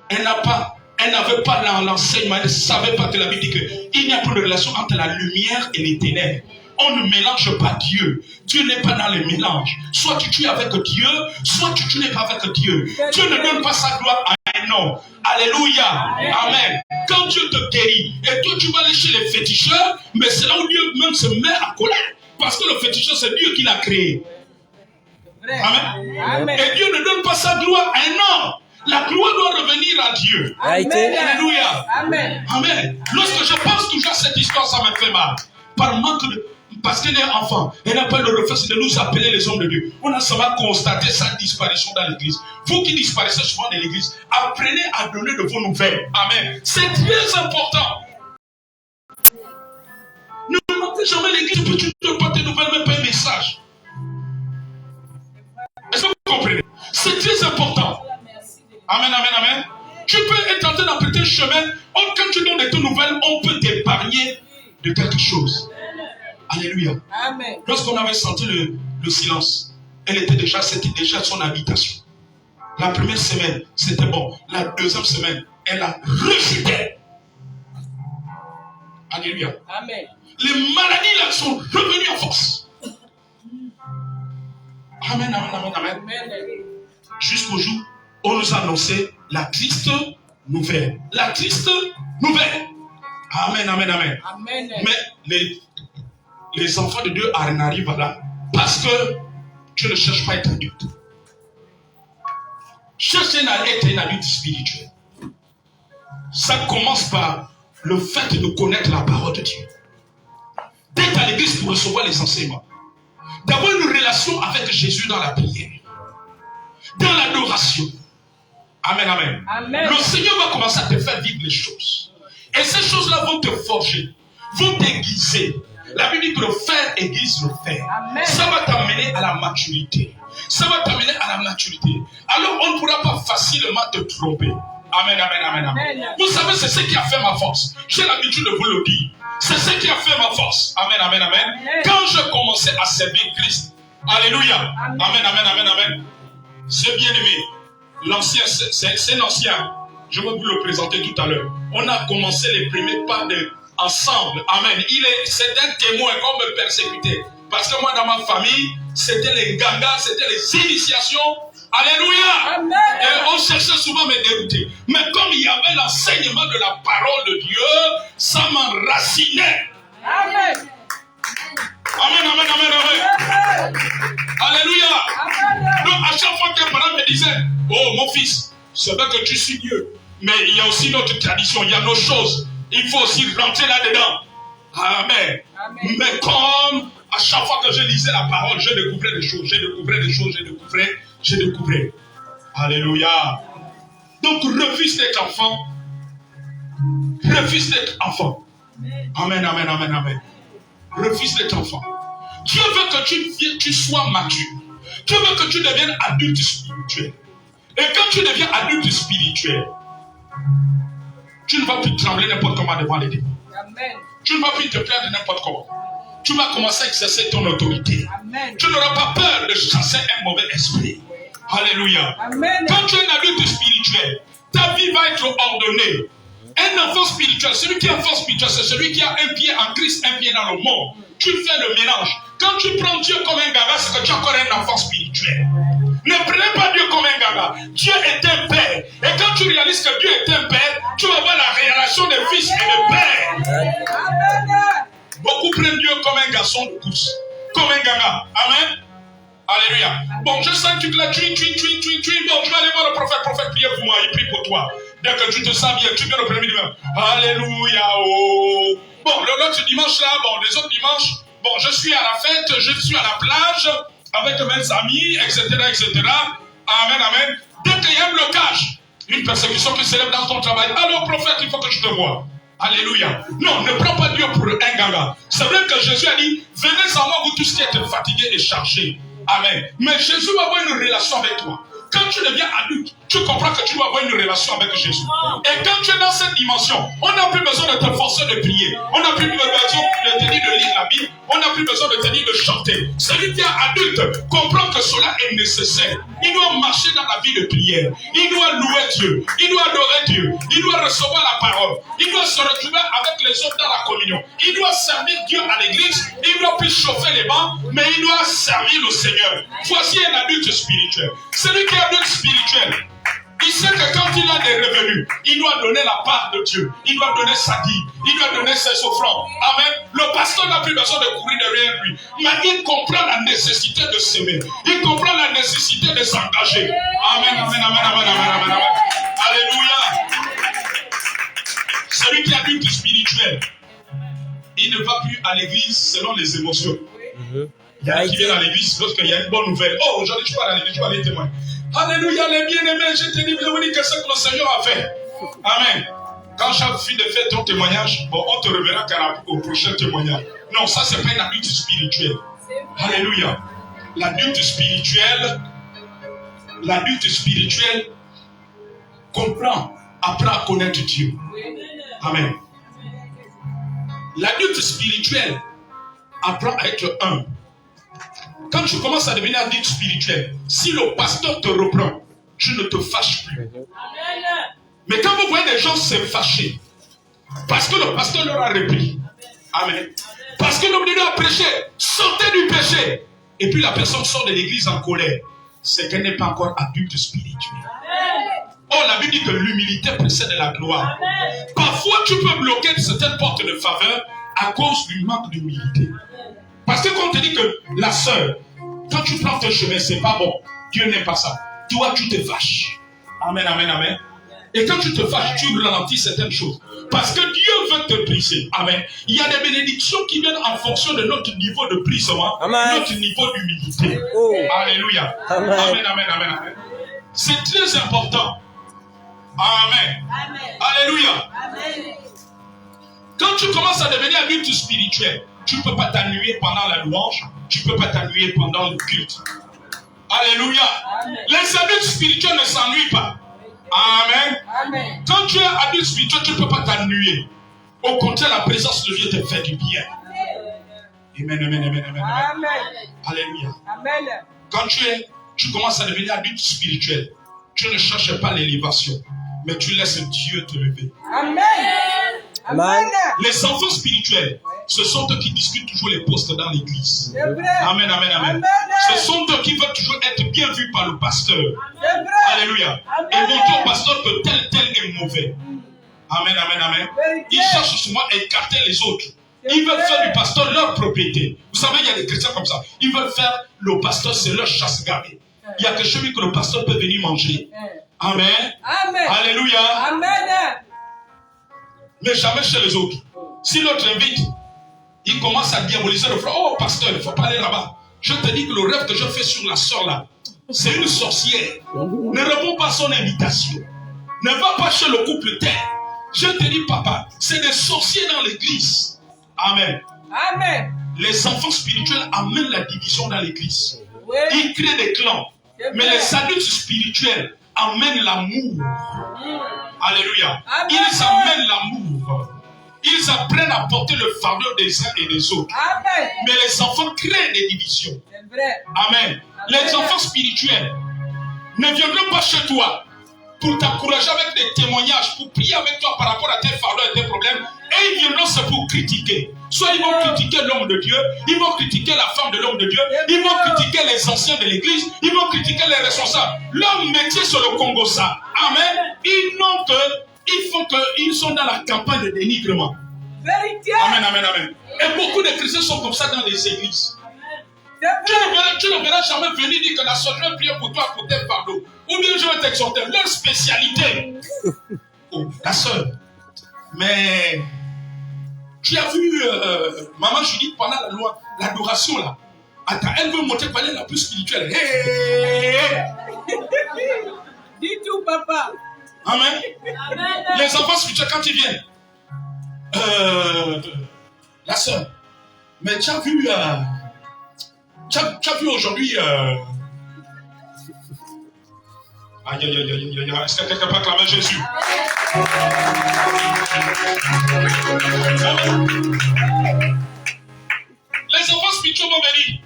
elle n'a pas Elle n'avait pas l'enseignement, elle ne savait pas que la Bible dit qu'il n'y a pas de relation entre la lumière et les ténèbres. On ne mélange pas Dieu. Dieu n'est pas dans le mélange. Soit tu es avec Dieu, soit tu n'es pas avec Dieu. Dieu ne donne pas sa gloire à un homme. Alléluia. Amen. Quand Dieu te guérit, et toi tu vas aller chez les féticheurs, mais c'est là où Dieu même se met en colère. Parce que le féticheur, c'est Dieu qui l'a créé. Amen. Et Dieu ne donne pas sa gloire à un homme. La gloire doit revenir à Dieu. Amen. Alléluia. Amen. Amen. Lorsque je pense toujours à cette histoire, ça me fait mal. Par manque de... Parce qu'elle est enfant, elle n'a pas le réflexe de nous appeler les hommes de Dieu. On a seulement constaté sa disparition dans l'église. Vous qui disparaissez souvent de l'église, apprenez à donner de vos nouvelles. Amen. C'est très important. Ne manquez jamais l'église que tu ne donnes pas tes nouvelles, même pas un message. Est-ce que vous comprenez? C'est très important. Amen, amen, amen. Tu peux être en train d'emprunter le chemin. Quand tu donnes de tes nouvelles, on peut t'épargner de quelque chose. Alléluia. Amen. Lorsqu'on avait senti le silence, c'était déjà son habitation. La première semaine, c'était bon. La deuxième semaine, elle a rejeté. Alléluia. Amen. Les maladies là sont revenues en force. Amen, amen, amen, amen. Jusqu'au jour où on nous a annoncé la triste nouvelle. La triste nouvelle. Amen, amen, amen. Amen. Mais les enfants de Dieu arrivent là parce que tu ne cherches pas à être adulte. Cherche à être un adulte spirituel. Ça commence par le fait de connaître la parole de Dieu. D'être à l'église pour recevoir les enseignements. D'avoir une relation avec Jésus dans la prière. Dans l'adoration. Amen, amen. Amen. Le Seigneur va commencer à te faire vivre les choses. Et ces choses-là vont te forger, vont t'aiguiser. La Bible dit que le fer aiguise le fer. Amen. Ça va t'amener à la maturité. Ça va t'amener à la maturité. Alors on ne pourra pas facilement te tromper. Amen, amen, amen, amen. Vous savez, c'est ce qui a fait ma force. J'ai l'habitude de vous le dire. C'est ce qui a fait ma force. Amen, amen, amen. Amen. Quand je commençais à servir Christ. Alléluia. Amen, amen, amen, amen, amen. C'est bien aimé. L'ancien, c'est l'ancien. Je vais vous le présenter tout à l'heure. On a commencé les premiers pas ensemble. Amen. C'est un témoin qu'on me persécutait. Parce que moi, dans ma famille, c'était les gangas, c'était les initiations. Alléluia. Amen. Et on cherchait souvent à me dérouter. Mais comme il y avait l'enseignement de la parole de Dieu, ça m'enracinait. Amen. Amen, amen, amen, amen. Alléluia. Amen. Donc, à chaque fois qu'un parent me disait, oh mon fils, c'est vrai que tu suis Dieu, mais il y a aussi notre tradition, il y a nos choses. Il faut aussi rentrer là-dedans. Amen. Amen. Mais comme à chaque fois que je lisais la parole, je découvrais des choses, je découvrais. Alléluia. Donc refuse d'être enfant. Refuse d'être enfant. Amen, amen, amen, amen. Refuse d'être enfant. Dieu veut que tu sois mature. Dieu veut que tu deviennes adulte spirituel. Et quand tu deviens adulte spirituel, tu ne vas plus trembler n'importe comment devant les démons. Amen. Tu ne vas plus te plaindre n'importe comment. Tu vas commencer à exercer ton autorité. Amen. Tu n'auras pas peur de chasser un mauvais esprit. Alléluia. Amen. Quand tu es un adulte spirituel, ta vie va être ordonnée. Un enfant spirituel, celui qui est enfant spirituel, c'est celui qui a un pied en Christ, un pied dans le monde. Tu fais le mélange. Quand tu prends Dieu comme un gaga, c'est que tu es encore un enfant spirituel. Ne prenez pas Dieu comme un gaga. Dieu est un père. Et quand tu réalises que Dieu est un père, tu vas voir la relation des fils et des pères. Amen. Beaucoup prennent Dieu comme un garçon de course. Comme un gaga. Amen. Alléluia. Bon, je sens que tu te la Bon, je vais aller voir le prophète. Prophète, prie pour moi. Il prie pour toi. Dès que tu te sens bien, tu viens le premier dimanche. Alléluia. Oh. Bon, l'autre dimanche là, les autres dimanches, je suis à la fête, je suis à la plage avec mes amis, etc., etc. Amen, amen. Dès qu'il y a un blocage, une persécution qui s'élève dans ton travail, alors prophète, il faut que je te voie. Alléluia. Non, ne prends pas Dieu pour un gaga. C'est vrai que Jésus a dit, venez à moi, vous tous qui êtes fatigués et chargés. Amen. Mais Jésus va avoir une relation avec toi. Quand tu deviens adulte, tu comprends que tu dois avoir une relation avec Jésus. Et quand tu es dans cette dimension, on n'a plus besoin de te forcer de prier. On n'a plus besoin de te dire de lire la Bible. On n'a plus besoin de te dire de chanter. Celui qui est adulte comprend que cela est nécessaire. Il doit marcher dans la vie de prière. Il doit louer Dieu. Il doit adorer Dieu. Il doit recevoir la parole. Il doit se retrouver avec les autres dans la communion. Il doit servir Dieu à l'église. Il doit plus chauffer les bancs, mais il doit servir le Seigneur. Voici un adulte spirituel. Celui qui est adulte spirituel, il sait que quand il a des revenus, il doit donner la part de Dieu. Il doit donner sa dîme. Il doit donner ses offrandes. Amen. Le pasteur n'a plus besoin de courir derrière lui. Mais il comprend la nécessité de s'aimer. Il comprend la nécessité de s'engager. Amen, amen, amen, amen, amen, amen, amen. Alléluia. Celui qui est adulte spirituel, il ne va plus à l'église selon les émotions. Il y a qui vient à l'église lorsqu'il y a une bonne nouvelle. Oh, aujourd'hui je pars à l'église, je vais aller témoigner. Alléluia, les bien-aimés, je te dis, je vous dis que ce que le Seigneur a fait. Amen. Quand chaque fille de fait ton témoignage, bon, on te reverra au prochain témoignage. Non, ça c'est pas un adulte spirituel. Alléluia. L'adulte spirituel comprend, apprend à connaître Dieu. Amen. L'adulte spirituel apprend à être humble. Quand tu commences à devenir adulte spirituel, si le pasteur te reprend, tu ne te fâches plus. Mais quand vous voyez des gens se fâcher, parce que le pasteur leur a repris, amen, parce que l'homme de Dieu a prêché, sortez du péché, et puis la personne sort de l'église en colère, c'est qu'elle n'est pas encore adulte spirituel. Oh, la Bible dit que l'humilité précède la gloire. Parfois, tu peux bloquer certaines portes de faveur à cause du manque d'humilité. Parce que quand on te dit que la sœur, quand tu prends ton chemin, c'est pas bon. Dieu n'aime pas ça. Toi, tu te fâches. Amen, amen, amen. Et quand tu te fâches, tu ralentis certaines choses. Parce que Dieu veut te briser. Amen. Il y a des bénédictions qui viennent en fonction de notre niveau de brisement, notre niveau d'humilité. Oh. Alléluia. Amen. Amen, amen, amen, amen. C'est très important. Amen. Amen. Alléluia. Amen. Quand tu commences à devenir adulte spirituel, tu ne peux pas t'ennuyer pendant la louange, tu ne peux pas t'ennuyer pendant le culte. Alléluia. Amen. Les adultes spirituels ne s'ennuient pas. Amen. Amen. Quand tu es adulte spirituel, tu ne peux pas t'ennuyer. Au contraire, la présence de Dieu te fait du bien. Amen, amen, amen, amen. Amen. Alléluia. Amen. Quand tu commences à devenir adulte spirituel, tu ne cherches pas l'élévation, mais tu laisses Dieu te lever. Amen. Amen. Les enfants spirituels, ce sont eux qui discutent toujours les postes dans l'église. Amen, amen, amen. Ce sont eux qui veulent toujours être bien vus par le pasteur. Alléluia. Et montrer au pasteur que tel est mauvais. Amen, amen, amen. Ils cherchent souvent à écarter les autres. Ils veulent faire du pasteur leur propriété. Vous savez, il y a des chrétiens comme ça. Ils veulent faire le pasteur, c'est leur chasse-gardée. Il y a quelque chose que le pasteur peut venir manger. Amen. Amen. Alléluia. Amen. Mais jamais chez les autres. Si l'autre invite, il commence à diaboliser le frère. Oh, pasteur, il ne faut pas aller là-bas. Je te dis que le rêve que je fais sur la sœur là, c'est une sorcière. Ne réponds pas à son invitation. Ne va pas chez le couple terre. Je te dis, papa, c'est des sorciers dans l'église. Amen. Amen. Les enfants spirituels amènent la division dans l'église. Oui. Ils créent des clans. Mais les adultes spirituels amènent l'amour. Alléluia. Amen. Ils amènent l'amour. Ils apprennent à porter le fardeau des uns et des autres. Amen. Mais les enfants créent des divisions. C'est vrai. Amen. Amen. Les enfants spirituels ne viendront pas chez toi pour t'encourager avec des témoignages, pour prier avec toi par rapport à tes fardeaux et tes problèmes. Et ils viendront c'est pour critiquer. Soit ils vont critiquer l'homme de Dieu, ils vont critiquer la femme de l'homme de Dieu, ils vont critiquer les anciens de l'église, ils vont critiquer les responsables. Leur métier sur le Congo, ça. Amen. Ils sont dans la campagne de dénigrement. Vérité. Amen, amen, amen. Et beaucoup de chrétiens sont comme ça dans les églises. Tu ne verras jamais venir dire que la soeur je vais prier pour toi pour tes fardeaux. Ou bien je vais t'exhorter. Leur spécialité. Oh, la soeur. Mais tu as vu maman Judith pendant l'adoration là. Attends, elle veut montrer qu'elle est la plus spirituelle. Hey. Dis tout, papa. Amen. Amen. Les enfants spirituels, quand ils viennent, la soeur, mais tu as vu, tu as vu aujourd'hui, Aïe, aïe, aïe, aïe, aïe. Est-ce que quelqu'un peut acclamer Jésus? Les enfants spirituels vont venir.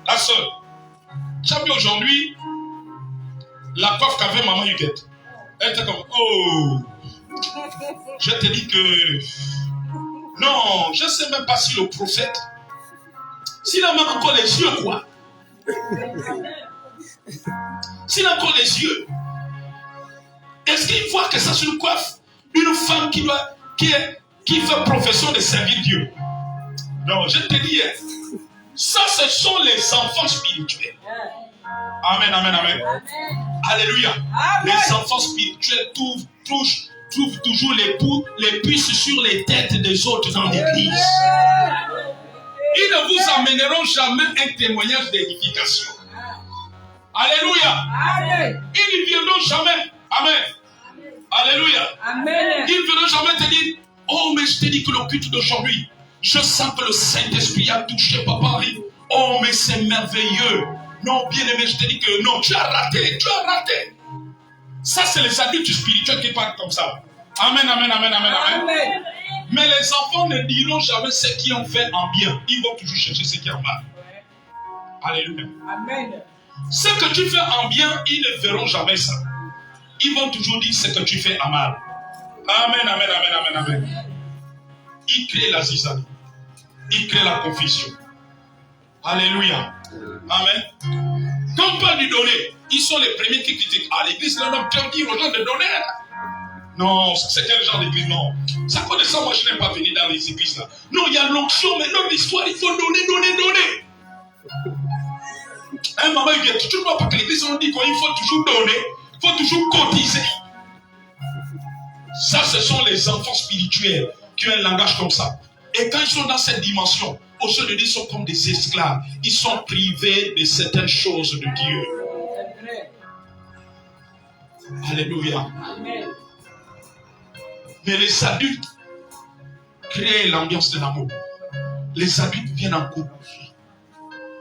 La soeur, tu as vu aujourd'hui la coiffe qu'avait maman Huguette. Elle était comme, oh, je te dis que, non, je ne sais même pas si le prophète, s'il a même encore les yeux, quoi. S'il a encore les yeux, est-ce qu'il voit que ça c'est une coiffe? Une femme qui fait profession de servir Dieu. Non, je te dis, ça ce sont les enfants spirituels. Amen, amen, amen. Alléluia. Amen. Les enfants spirituels trouvent toujours les puces sur les têtes des autres dans l'église. Ils ne vous amèneront jamais un témoignage d'édification. Alléluia. Amen. Ils ne viendront jamais. Amen. Alléluia. Amen. Ils ne viendront jamais te dire, oh, mais je te dis que le culte d'aujourd'hui, je sens que le Saint-Esprit a touché Papa Henri. Oh, mais c'est merveilleux. Non, bien aimé, je te dis que non, tu as raté. Ça, c'est les adultes spirituels qui parlent comme ça. Amen, amen, amen, amen, amen. Mais les enfants ne diront jamais ce qu'ils ont fait en bien. Ils vont toujours chercher ce qui est en mal. Alléluia. Amen. Ce que tu fais en bien, ils ne verront jamais ça. Ils vont toujours dire ce que tu fais en mal. Amen, amen, amen, amen, amen. Ils créent la zizanie. Ils créent la confusion. Alléluia. Amen. Quand on parle du donner, ils sont les premiers qui critiquent. Ah, l'église, là, on dit aux gens de donner. Non, c'est quel genre d'église? Non. Ça connaît ça, moi je n'aime pas venir dans les églises là. Non, il y a l'onction, mais dans l'histoire, il faut donner. Hein, maman, tu ne vois pas que l'église, on dit qu'il faut toujours donner, il faut toujours cotiser. Ça, ce sont les enfants spirituels qui ont un langage comme ça. Et quand ils sont dans cette dimension, au lieu de dire qu'ils sont comme des esclaves, ils sont privés de certaines choses de Dieu. Alléluia. Amen. Mais les adultes créent l'ambiance de l'amour. Les adultes viennent en couple.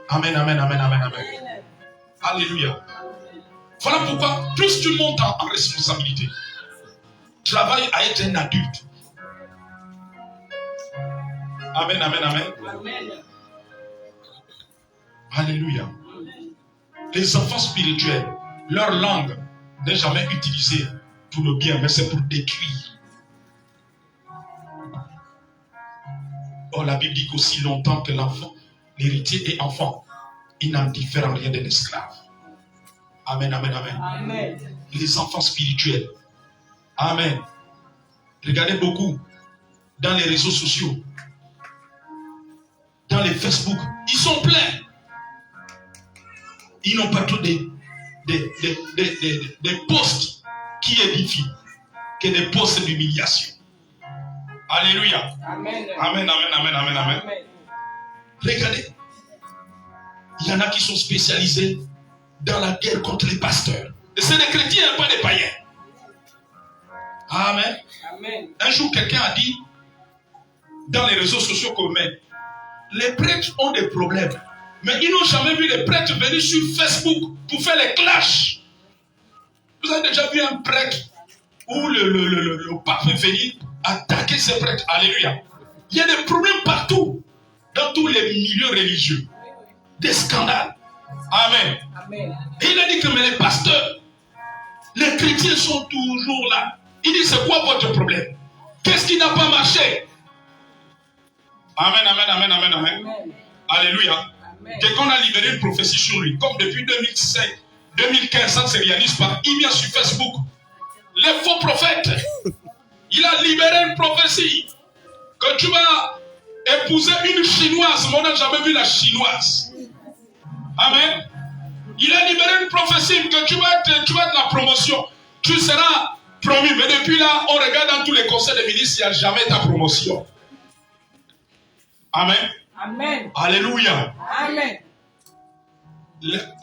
Amen, amen, amen, amen, amen. Alléluia. Voilà pourquoi, plus tu montes en responsabilité, travaille à être un adulte. Amen, amen, amen. Amen. Alléluia. Les enfants spirituels, leur langue n'est jamais utilisée pour le bien, mais c'est pour détruire. Or, la Bible dit qu'aussi longtemps que l'enfant, l'héritier est enfant, il n'en diffère en rien de l'esclave. Amen, amen, amen. Amen. Les enfants spirituels. Amen. Regardez beaucoup dans les réseaux sociaux, dans les Facebook, ils sont pleins. Ils n'ont pas trop des postes qui édifient que des postes d'humiliation. Alléluia. Amen. Amen, amen, amen, amen, amen. Regardez, il y en a qui sont spécialisés dans la guerre contre les pasteurs. Et c'est des chrétiens, pas des païens. Amen. Amen. Un jour, quelqu'un a dit dans les réseaux sociaux qu'on met, les prêtres ont des problèmes. Mais ils n'ont jamais vu les prêtres venir sur Facebook pour faire les clashs. Vous avez déjà vu un prêtre où le pape est venu attaquer ses prêtres? Alléluia. Il y a des problèmes partout, dans tous les milieux religieux. Des scandales. Amen. Amen. Et il a dit que mais les pasteurs, les chrétiens sont toujours là. Il dit, c'est quoi votre problème? Qu'est-ce qui n'a pas marché? Amen, amen, amen, amen, amen. Amen. Alléluia. Dès qu'on a libéré une prophétie sur lui, comme depuis 2005, 2015, ça ne se réalise pas, il vient sur Facebook. Les faux prophètes. Il a libéré une prophétie. Que tu vas épouser une chinoise. Mais on n'a jamais vu la chinoise. Amen. Il a libéré une prophétie que tu vas être la promotion. Tu seras promu. Mais depuis là, on regarde dans tous les conseils des ministres, il n'y a jamais ta promotion. Amen. Amen. Alléluia. Amen.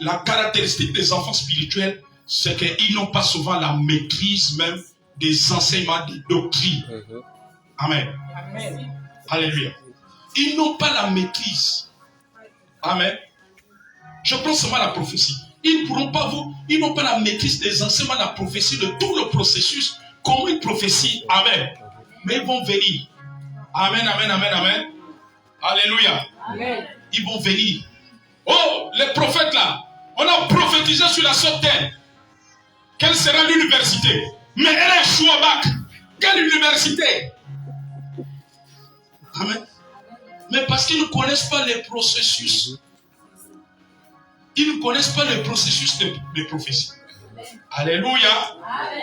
La caractéristique des enfants spirituels, c'est qu'ils n'ont pas souvent la maîtrise même des enseignements, des doctrines. Amen. Amen. Alléluia. Ils n'ont pas la maîtrise. Amen. Je prends seulement la prophétie. Ils n'ont pas la maîtrise des enseignements de la prophétie, de tout le processus, comment ils prophétient. Amen. Mais ils vont venir. Amen, amen, amen, amen. Alléluia. Amen. Ils vont venir. Oh, les prophètes là, on a prophétisé sur la sortaine. Quelle sera l'université? Mais elle est échouée au bac. Quelle université? Amen. Mais parce qu'ils ne connaissent pas les processus. Ils ne connaissent pas le processus de prophétie. Alléluia.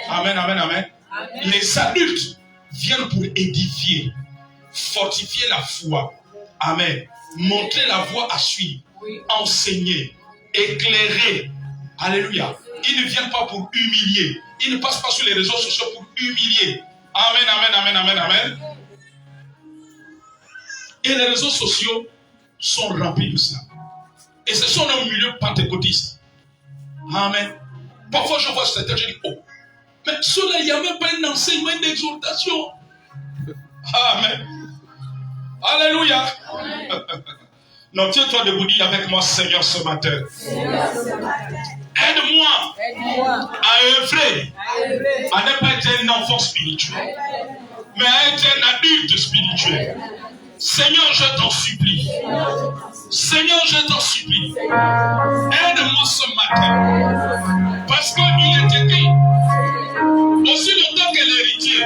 Amen, amen, amen. Amen. Les adultes viennent pour édifier, fortifier la foi. Amen. Montrer la voie à suivre. Oui. Enseigner, éclairer. Alléluia. Ils ne viennent pas pour humilier. Ils ne passent pas sur les réseaux sociaux pour humilier. Amen, amen, amen, amen, amen. Et les réseaux sociaux sont remplis de cela. Et ce sont nos milieux pentecôtistes. Amen. Parfois je vois certains, je dis, oh, mais cela, il n'y a même pas un enseignement, une exhortation. Amen. Alléluia. Amen. Non, tiens-toi debout, dis avec moi, Seigneur, ce matin. Aide-moi à œuvrer, à ne pas être un enfant spirituel, mais à être un adulte spirituel. Seigneur, je t'en supplie. Seigneur, je t'en supplie. Aide-moi ce matin. Parce qu'il est écrit, aussi longtemps que l'héritier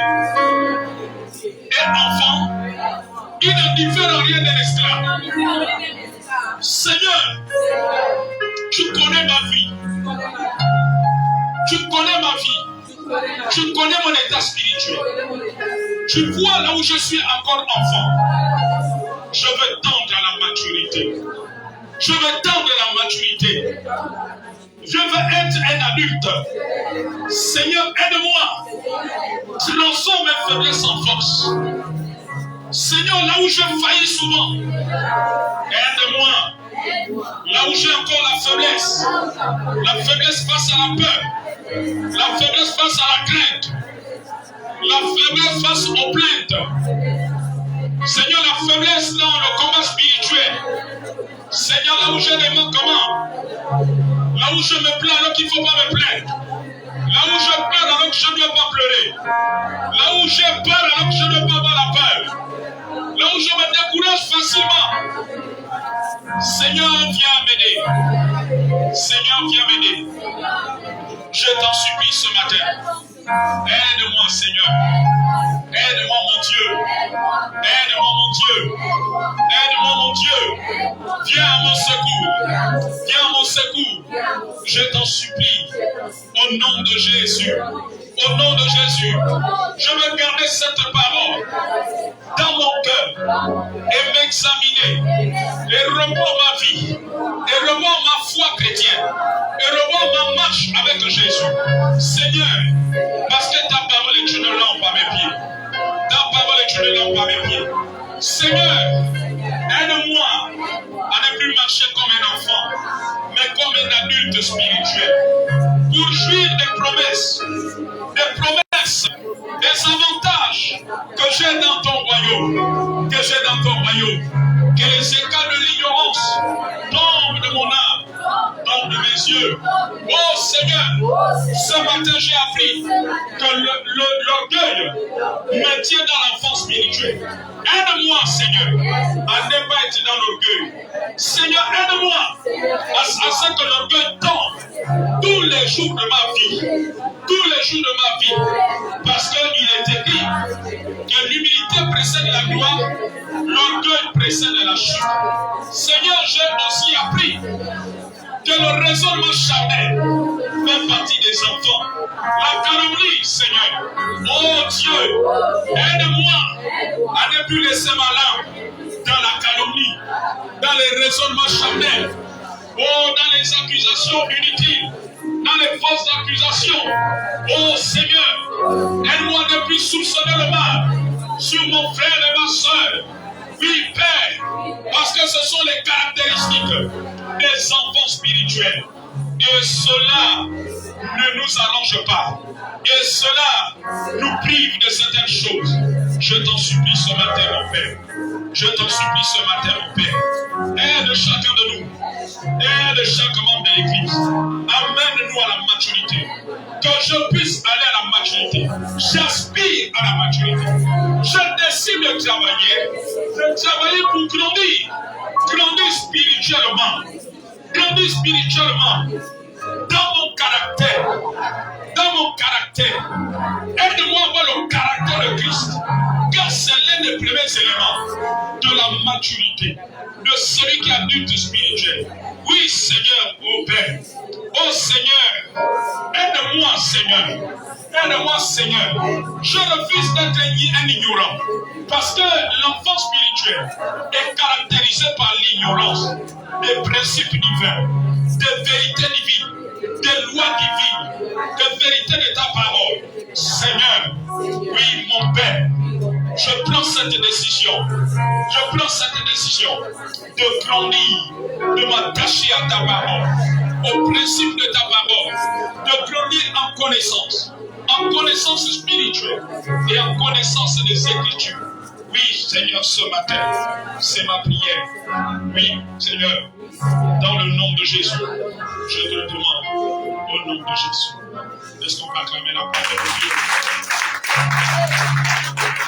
est enfant, il ne diffère rien de l'esclave. Seigneur, tu connais ma vie. Tu connais ma vie. Tu connais mon état spirituel. Tu vois là où je suis encore enfant. Je veux tendre à la maturité. Je veux tendre à la maturité. Je veux être un adulte. Seigneur, aide-moi. Transforme mes faiblesses en force. Seigneur, là où je faillis souvent, aide-moi. Là où j'ai encore la faiblesse face à la peur, la faiblesse face à la crainte, la faiblesse face aux plaintes. Seigneur, la faiblesse dans le combat spirituel. Seigneur, là où j'ai des manquements, là où je me plains alors qu'il ne faut pas me plaindre, là où je pleure alors que je ne dois pas pleurer, là où j'ai peur alors que je ne dois pas avoir la peur, là où je me décourage facilement. Seigneur, viens m'aider. Seigneur, viens m'aider. Je t'en supplie ce matin. Aide-moi, Seigneur. Aide-moi, mon Dieu. Aide-moi, mon Dieu. Aide-moi, mon Dieu. Viens à mon secours. Viens à mon secours. Je t'en supplie. Au nom de Jésus. Au nom de Jésus. Je veux garder cette parole dans mon cœur et m'examiner et revoir ma vie et revoir ma foi chrétienne et revoir ma marche avec Jésus. Seigneur, parce que ta parole est une lampe à mes pieds. Ta parole est une lampe à mes pieds. Seigneur, aide-moi à ne plus marcher comme un enfant, mais comme un adulte spirituel. Pour jouir des promesses, des avantages que j'ai dans ton royaume, que les éclats de l'ignorance tombent de mon âme, tombent de mes yeux. Oh Seigneur, ce matin j'ai appris que l'orgueil me tient dans l'enfance spirituelle. Aide-moi, Seigneur, à ne pas être dans l'orgueil. Seigneur, aide-moi à ce que l'orgueil tombe tous les jours de ma vie. Tous les jours de ma vie. Parce qu'il est écrit que l'humilité précède la gloire, l'orgueil précède la chute. Seigneur, j'ai aussi appris que le raisonnement charnel fait partie des enfants. La calomnie, Seigneur. Oh Dieu, aide-moi à ne plus laisser ma langue dans la calomnie, dans les raisonnements charnels, oh, dans les accusations inutiles, dans les fausses accusations. Oh Seigneur, aide-moi à ne plus soupçonner le mal sur mon frère et ma soeur. Oui, Père, parce que ce sont les caractéristiques des enfants spirituels. Et cela ne nous arrange pas. Et cela nous prive de certaines choses. Je t'en supplie ce matin, mon Père. Je t'en supplie ce matin, mon Père. Aide chacun de nous. Aide de chaque membre de l'Église. Amène-nous à la maturité. Que je puisse aller à la maturité. J'aspire à la maturité. Je décide de travailler pour grandir. Grandir spirituellement. Grandir spirituellement. Dans mon caractère. Dans mon caractère. Aide-moi à avoir le caractère de Christ. Car c'est l'un des premiers éléments de la maturité. De celui qui est adulte spirituel. Oui, Seigneur, ô Père. Oh Seigneur, aide-moi, Seigneur. Aide-moi, Seigneur. Je refuse d'être un ignorant. Parce que l'enfant spirituel est caractérisé par l'ignorance des principes divins, des vérités divines, des lois divines, des vérités de ta parole. Seigneur, oui, mon Père, je prends cette décision. Je prends cette décision de grandir, de m'attacher à ta parole, au principe de ta parole, de grandir en connaissance spirituelle et en connaissance des Écritures. Oui, Seigneur, ce matin, c'est ma prière. Oui, Seigneur, dans le nom de Jésus, je te le demande, au nom de Jésus. Laisse-nous acclamer la parole de Dieu.